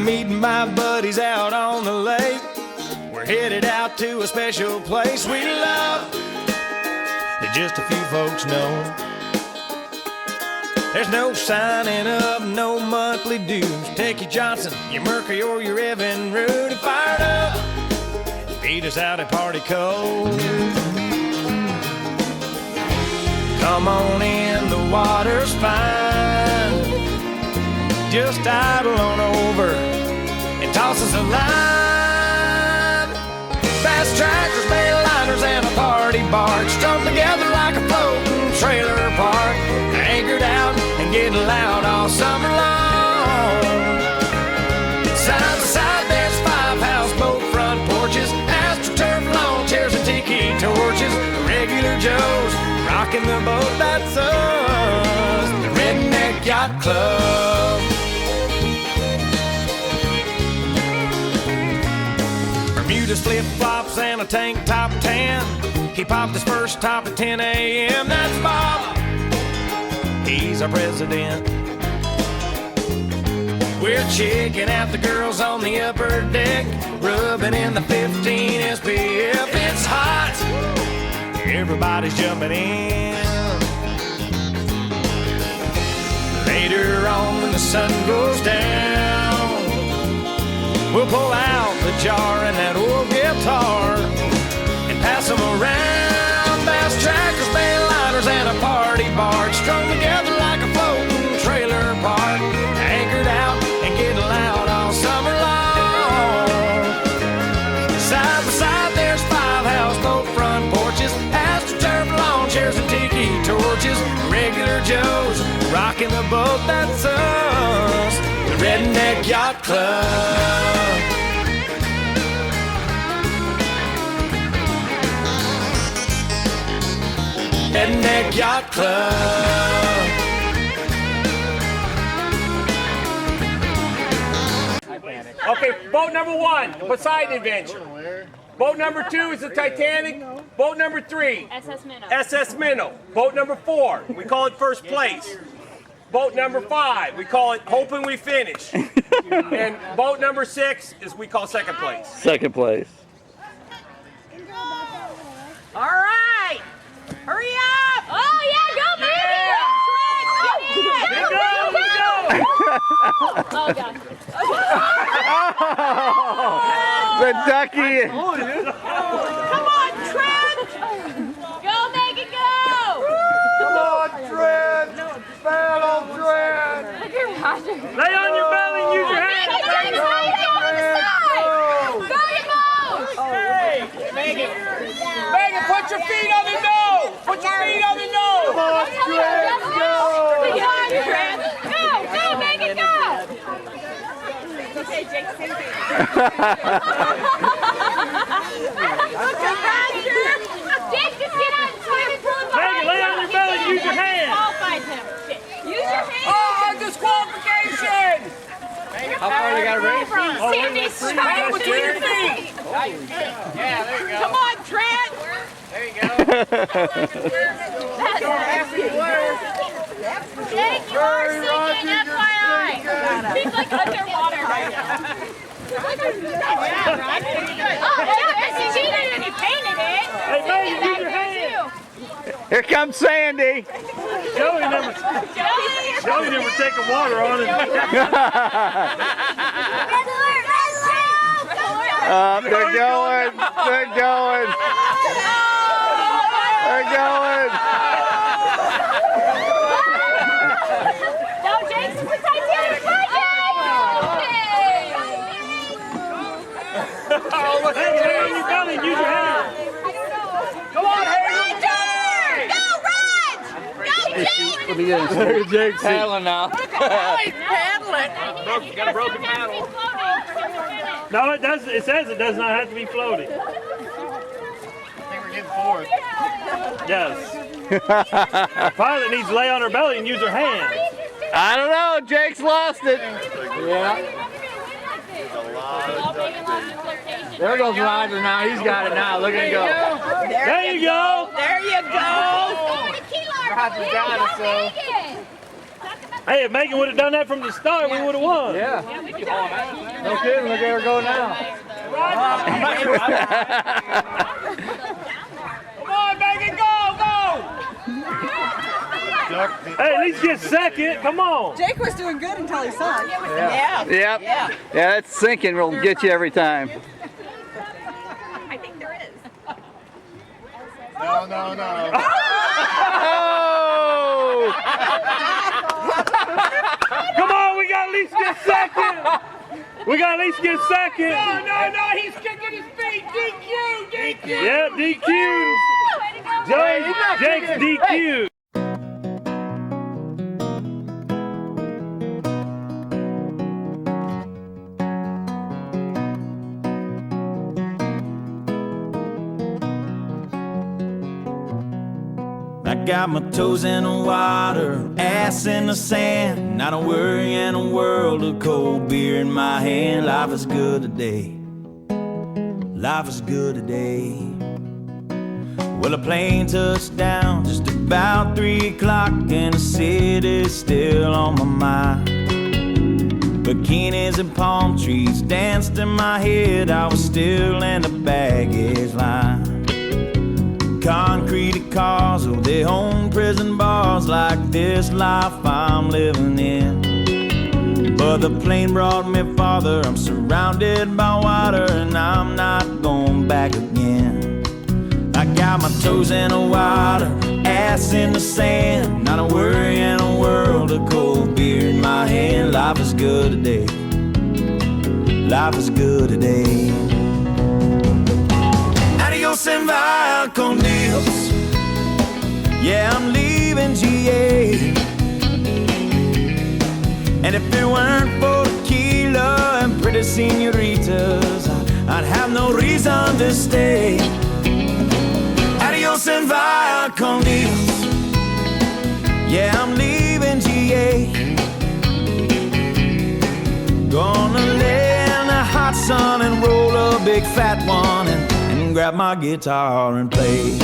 meeting my buddies out on the lake. We're headed out to a special place we love that just a few folks know. There's no signing up, no monthly dues. Take your Johnson, your Mercury, or your Evan Rudy. Fired up, meet us out at Party Cove. Come on in, the water's fine. Just idle on over and toss us a line. Fast tractors, bail liners, and a party barge strung together like a floating trailer park. Anchored out and getting loud all summer long. Side to side, there's 5 houseboat front porches, AstroTurf lawn chairs and tiki torches. Regular Joes rocking the boat, that's us, the Redneck Yacht Club. Bermuda's flip-flops and a tank top tan. He popped his first top at 10 a.m. That's Bob, he's our president. We're checking out the girls on the upper deck, rubbing in the 15 SPF. It's hot, everybody's jumping in. Later on when the sun goes down, we'll pull out the jar and that old guitar and pass them around. Bass trackers, bail liners, and a party barge strung together like a floating trailer park. Anchored out and getting loud all summer long. Side by side, there's 5 houseboat front porches, AstroTurf lawn chairs and tiki torches. Regular Joes rocking the boat, that's us, the Redneck Yacht Club. Redneck Yacht Club. Okay, boat number 1, Poseidon Adventure. Boat number 2 is the Titanic. Boat number 3, SS Minnow. Boat number 4, we call it First Place. Boat number 5, we call it Hoping We Finish. And boat number 6 is we call Second Place. Second place. All right, hurry up! Oh yeah, go baby! Go, go, go! Oh God! The ducky. Come on, Trent! Go, Megan, go! Come on, Trent! Battle, Trent! Lay on your belly and use your hands. Megan, put your feet on the nose! Put your feet on the nose! Come on, Trent! Go! Go, Megan, go! It's okay, Jake, same thing. Jake, just get out and swim and pull him behind. Megan, lay on your belly and use your hands. Use your hands. Oh, disqualification! How far they got ready? Sandy's trying between your feet. Yeah, there you go. Come on, Trent. There you go. Jake, you are sinking, FYI. He's like underwater right now. Oh, yeah, you cheated and you painted it. Hey, Megan, use your hands. Here comes Sandy. Joey never taking water on it. They're going. They're going. They're going. No, Jake's the Titanic project. Hey, lay on your belly and use your hands. Come on, Hayden. Look at Jake paddling now. Got a broken paddle. No, it does. It says it does not have to be floating. I think we're getting forward. Yes. The pilot needs to lay on her belly and use her hands. I don't know. Jake's lost it. Yeah. There goes Roger now. He's got it now. Look at him go. There you go. There you go. Roger got it, so. Hey, if Megan would have done that from the start, we would have won. Yeah. No kidding, look at her go now. Come on, Megan, go! Hey, at least get second. Come on. Jake was doing good until he sunk. Yep. Yeah, that sinking will get you every time. I think there is. No. Oh! Come on, we got to at least get second. We got to at least get second. No, he's kicking his feet. DQ. Yeah, DQ. Jake's DQ. I got my toes in the water, ass in the sand. Not a worry in a world of cold beer in my hand. Life is good today. Life is good today. Well, a plane touched down just about 3 o'clock, and the city's still on my mind. Bikinis and palm trees danced in my head. I was still in the baggage line. Concrete cars, oh, they own prison bars like this life I'm living in. But the plane brought me farther. I'm surrounded by water, and I'm not going back again. I got my toes in the water, ass in the sand. Not a worry in a world of cold beer in my hand. Life is good today. Life is good today. Adios and via con Dios. Yeah, I'm leaving GA. And if it weren't for tequila and pretty senoritas, I'd have no reason to stay. Adios and via con Dios. Yeah, I'm leaving GA. Gonna lay in the hot sun and roll a big fat one and grab my guitar and play.